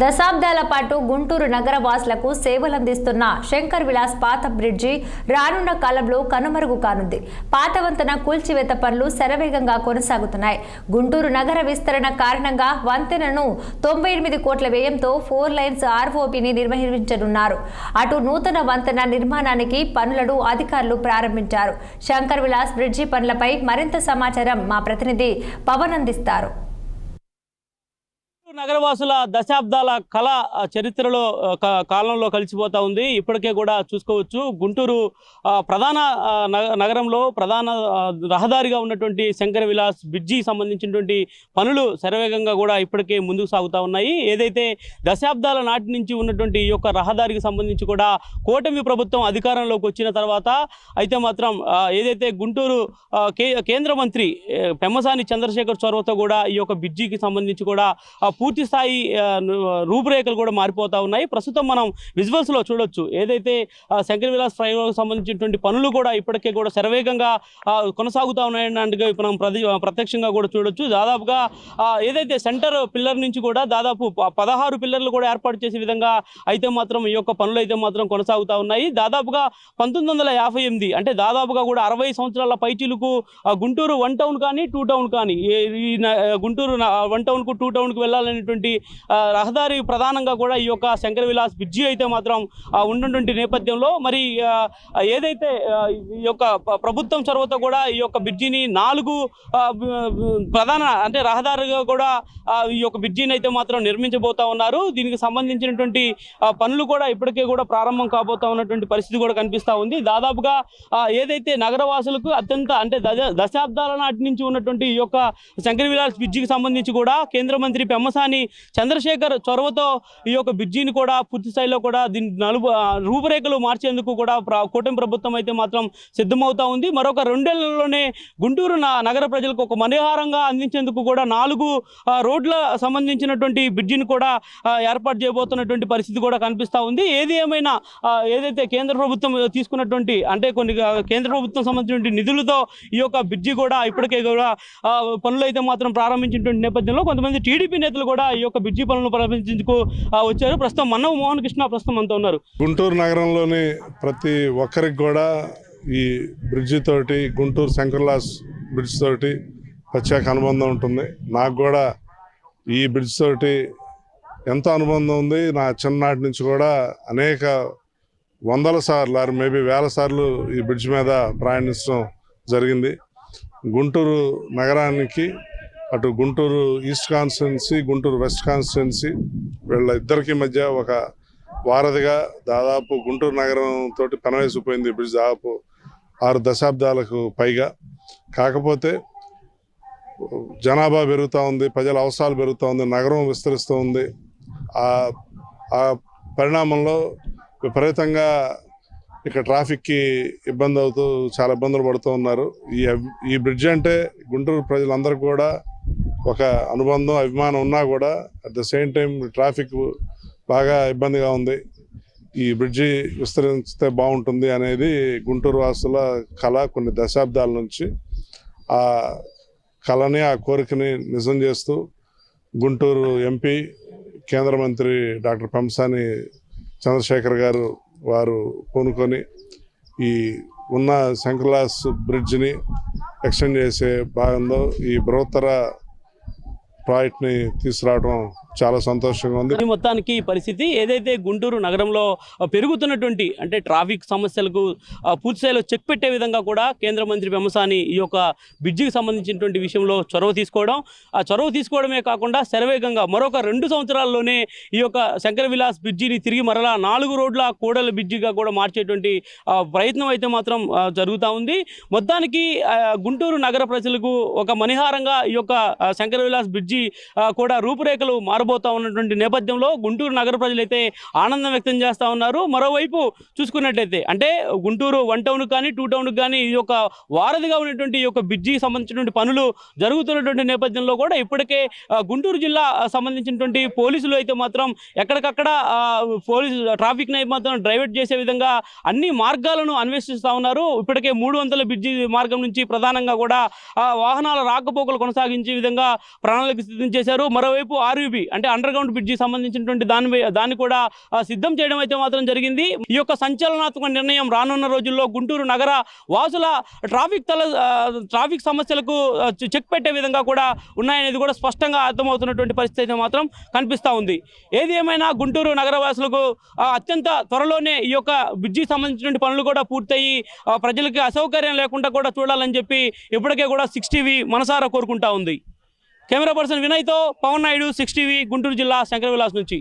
దశాబ్దాల పాటు గుంటూరు నగర వాసులకు సేవలందిస్తున్న శంకర్ విలాస్ పాత బ్రిడ్జి రానున్న కాలంలో కనుమరుగు కానుంది. పాత వంతెన కూల్చివేత పనులు శరవేగంగా కొనసాగుతున్నాయి. గుంటూరు నగర విస్తరణ కారణంగా వంతెనను 98 కోట్ల వ్యయంతో 4 లైన్స్ ఆర్ఓపిని నిర్వహించనున్నారు. అటు నూతన వంతెన నిర్మాణానికి పనులను అధికారులు ప్రారంభించారు. శంకర్ విలాస్ బ్రిడ్జి పనులపై మరింత సమాచారం మా ప్రతినిధి పవన్ అందిస్తారు. నగరవాసుల దశాబ్దాల కళ చరిత్రలో కాలంలో కలిసిపోతా ఉంది. ఇప్పటికే కూడా చూసుకోవచ్చు, గుంటూరు ప్రధాన నగరంలో ప్రధాన రహదారిగా ఉన్నటువంటి శంకర్ విలాస్ బ్రిడ్జి సంబంధించినటువంటి పనులు శరవేగంగా కూడా ఇప్పటికే ముందుకు సాగుతూ ఉన్నాయి. ఏదైతే దశాబ్దాల నాటి నుంచి ఉన్నటువంటి ఈ యొక్క రహదారికి సంబంధించి కూడా కూటమి ప్రభుత్వం అధికారంలోకి వచ్చిన తర్వాత అయితే మాత్రం ఏదైతే గుంటూరు కేంద్ర మంత్రి పెమ్మసాని చంద్రశేఖర్ చొరవతో కూడా ఈ యొక్క బ్రిడ్జికి సంబంధించి కూడా పూర్తి స్థాయి రూపురేఖలు కూడా మారిపోతూ ఉన్నాయి. ప్రస్తుతం మనం విజువల్స్లో చూడొచ్చు, ఏదైతే శంకర్ విలాస్ ఫ్లైఓవర్కి సంబంధించినటువంటి పనులు కూడా ఇప్పటికే కూడా శరవేగంగా కొనసాగుతూ ఉన్నాయన్నట్టుగా మనం ప్రత్యక్షంగా కూడా చూడొచ్చు. దాదాపుగా ఏదైతే సెంటర్ పిల్లర్ నుంచి కూడా దాదాపు 16 పిల్లర్లు కూడా ఏర్పాటు చేసే విధంగా అయితే మాత్రం ఈ యొక్క పనులు అయితే మాత్రం కొనసాగుతూ ఉన్నాయి. దాదాపుగా 1958 అంటే దాదాపుగా కూడా 60 సంవత్సరాల పైచీలకు గుంటూరు 1 టౌన్ కానీ 2 టౌన్ కానీ ఈ గుంటూరు 1 టౌన్కు 2 టౌన్కు వెళ్ళాలనేటువంటి రహదారి ప్రధానంగా కూడా ఈ యొక్క శంకర్ విలాస్ బ్రిడ్జి అయితే మాత్రం ఉన్నటువంటి నేపథ్యంలో మరి ఏదైతే ఈ యొక్క ప్రభుత్వం చొరవతో కూడా ఈ యొక్క బ్రిడ్జిని 4 ప్రధాన అంటే రహదారిగా కూడా ఈ యొక్క బ్రిడ్జిని అయితే మాత్రం నిర్మించబోతా ఉన్నారు. దీనికి సంబంధించినటువంటి పనులు కూడా ఇప్పటికే కూడా ప్రారంభం కాబోతా ఉన్నటువంటి పరిస్థితి కూడా కనిపిస్తూ ఉంది. దాదాపుగా ఏదైతే నగరవాసులకు అత్యంత అంటే దశాబ్దాల నాటి నుంచి ఉన్నటువంటి ఈ యొక్క శంకర్ విలాస్ బ్రిడ్జికి సంబంధించి కూడా కేంద్ర మంత్రి పెమ్మసాని చంద్రశేఖర్ చొరవతో ఈ యొక్క బ్రిడ్జిని కూడా పూర్తి స్థాయిలో కూడా దీని రూపురేఖలు మార్చేందుకు కూడా కూటమి ప్రభుత్వం అయితే మాత్రం సిద్ధమవుతా ఉంది. మరొక 2 ఏళ్లలోనే గుంటూరు నగర ప్రజలకు ఒక మనోహారంగా అందించేందుకు కూడా 4 రోడ్ల సంబంధించినటువంటి బ్రిడ్జిని కూడా ఏర్పాటు చేయబోతున్నటువంటి పరిస్థితి కూడా కనిపిస్తూ ఉంది. ఏది ఏమైనా ఏదైతే కేంద్ర ప్రభుత్వం తీసుకున్నటువంటి అంటే కొన్ని కేంద్ర ప్రభుత్వం సంబంధించినటువంటి నిధులతో ఈ యొక్క బ్రిడ్జి కూడా ఇప్పటికే కూడా పనులు అయితే మాత్రం ప్రారంభించినటువంటి నేపథ్యంలో కొంతమంది టీడీపీ నేతలు కూడా ఈ యొక్క బ్రిడ్జి పనులను ప్రారంభించేందుకు వచ్చారు. ప్రస్తుతం మన్నవ మోహన్ కృష్ణ ప్రస్తుతం అంతా ఉన్నారు. గుంటూరు నగరంలోని ప్రతి ఒక్కరికి కూడా ఈ బ్రిడ్జి తోటి గుంటూరు శంకర్ విలాస్ బ్రిడ్జ్ తోటి ప్రత్యేక అనుబంధం ఉంటుంది. నాకు కూడా ఈ బ్రిడ్జ్ తోటి ఎంతో అనుబంధం ఉంది. నా చిన్ననాటి నుంచి కూడా అనేక వందల సార్లు మేబీ వేల సార్లు ఈ బ్రిడ్జ్ మీద ప్రయాణించడం జరిగింది. గుంటూరు నగరానికి అటు Guntur east constituency, Guntur west constituency వీళ్ళ ఇద్దరికి మధ్య ఒక వారధిగా దాదాపు గుంటూరు నగరం తోటి పెనవేసిపోయింది ఈ బ్రిడ్జ్ దాదాపు 6 దశాబ్దాలకు పైగా. కాకపోతే జనాభా పెరుగుతూ ఉంది, ప్రజల అవసరాలు పెరుగుతూ ఉంది, నగరం విస్తరిస్తూ ఉంది. ఆ పరిణామంలో విపరీతంగా ఇక్కడ ట్రాఫిక్కి ఇబ్బంది అవుతూ చాలా ఇబ్బందులు పడుతూ ఉన్నారు. ఈ బ్రిడ్జ్ అంటే గుంటూరు ప్రజలందరూ కూడా ఒక అనుబంధం, అభిమానం ఉన్నా కూడా at the same time traffic బాగా ఇబ్బందిగా ఉంది. ఈ బ్రిడ్జి విస్తరిస్తే బాగుంటుంది అనేది గుంటూరు వాసుల కళ. కొన్ని దశాబ్దాల నుంచి ఆ కళని, ఆ కోరికని నిజం చేస్తూ గుంటూరు ఎంపీ కేంద్ర మంత్రి డాక్టర్ పెమ్మసాని చంద్రశేఖర్ గారు వారు పూనుకొని ఈ ఉన్న శంకర్ విలాస్ బ్రిడ్జిని ఎక్స్టెండ్ చేసే భాగంలో ఈ బృహత్తర ప్రాజెక్ట్ని తీసుకురావడం చాలా సంతోషంగా ఉంది. మొత్తానికి ఈ పరిస్థితి ఏదైతే గుంటూరు నగరంలో పెరుగుతున్నటువంటి అంటే ట్రాఫిక్ సమస్యలకు పూర్తి స్థాయిలో చెక్ పెట్టే విధంగా కూడా కేంద్ర మంత్రి పెమ్మసాని ఈ యొక్క బ్రిడ్జికి సంబంధించినటువంటి విషయంలో చొరవ తీసుకోవడమే కాకుండా శరవేగంగా మరొక 2 సంవత్సరాల్లోనే ఈ యొక్క శంకర్ విలాస్ బ్రిడ్జిని తిరిగి మరలా 4 రోడ్ల కూడల బ్రిడ్జిగా కూడా మార్చేటువంటి ప్రయత్నం అయితే మాత్రం జరుగుతూ ఉంది. మొత్తానికి గుంటూరు నగర ప్రజలకు ఒక మణిహారంగా ఈ యొక్క శంకర్ విలాస్ బ్రిడ్జి కూడా రూపురేఖలు మారబోతా ఉన్నటువంటి నేపథ్యంలో గుంటూరు నగర ప్రజలైతే ఆనందం వ్యక్తం చేస్తూ ఉన్నారు. మరోవైపు చూసుకున్నట్లయితే అంటే గుంటూరు 1 టౌన్ కానీ 2 టౌన్కి కానీ ఈ యొక్క వారధిగా ఉన్నటువంటి ఈ యొక్క బ్రిడ్జికి సంబంధించినటువంటి పనులు జరుగుతున్నటువంటి నేపథ్యంలో కూడా ఇప్పటికే గుంటూరు జిల్లా సంబంధించినటువంటి పోలీసులు అయితే మాత్రం ఎక్కడికక్కడ పోలీసు ట్రాఫిక్ని మాత్రం డైవర్ట్ చేసే విధంగా అన్ని మార్గాలను అన్వేషిస్తూ ఉన్నారు. ఇప్పటికే 300 బ్రిడ్జి మార్గం నుంచి ప్రధానంగా కూడా వాహనాల రాకపోకలు కొనసాగించే విధంగా ప్రణాళిక సిద్ధం చేశారు. మరోవైపు ఆర్యూబీ అంటే అండర్ గ్రౌండ్ బ్రిడ్జి సంబంధించినటువంటి దాన్ని కూడా సిద్ధం చేయడం అయితే మాత్రం జరిగింది. ఈ యొక్క సంచలనాత్మక నిర్ణయం రానున్న రోజుల్లో గుంటూరు నగర వాసుల ట్రాఫిక్ సమస్యలకు చెక్ పెట్టే విధంగా కూడా ఉన్నాయనేది కూడా స్పష్టంగా అర్థమవుతున్నటువంటి పరిస్థితి అయితే మాత్రం కనిపిస్తూ ఉంది. ఏది ఏమైనా గుంటూరు నగర వాసులకు అత్యంత త్వరలోనే ఈ యొక్క బ్రిడ్జికి సంబంధించినటువంటి పనులు కూడా పూర్తయి ప్రజలకి అసౌకర్యం లేకుండా కూడా చూడాలని చెప్పి ఇప్పటికే కూడా 6 టీవీ మనసారా కోరుకుంటా ఉంది. కెమెరా పర్సన్ వినయ్తో పవన్ నాయుడు, 6 టీవీ, గుంటూరు జిల్లా శంకర్ విలాస్ నుంచి.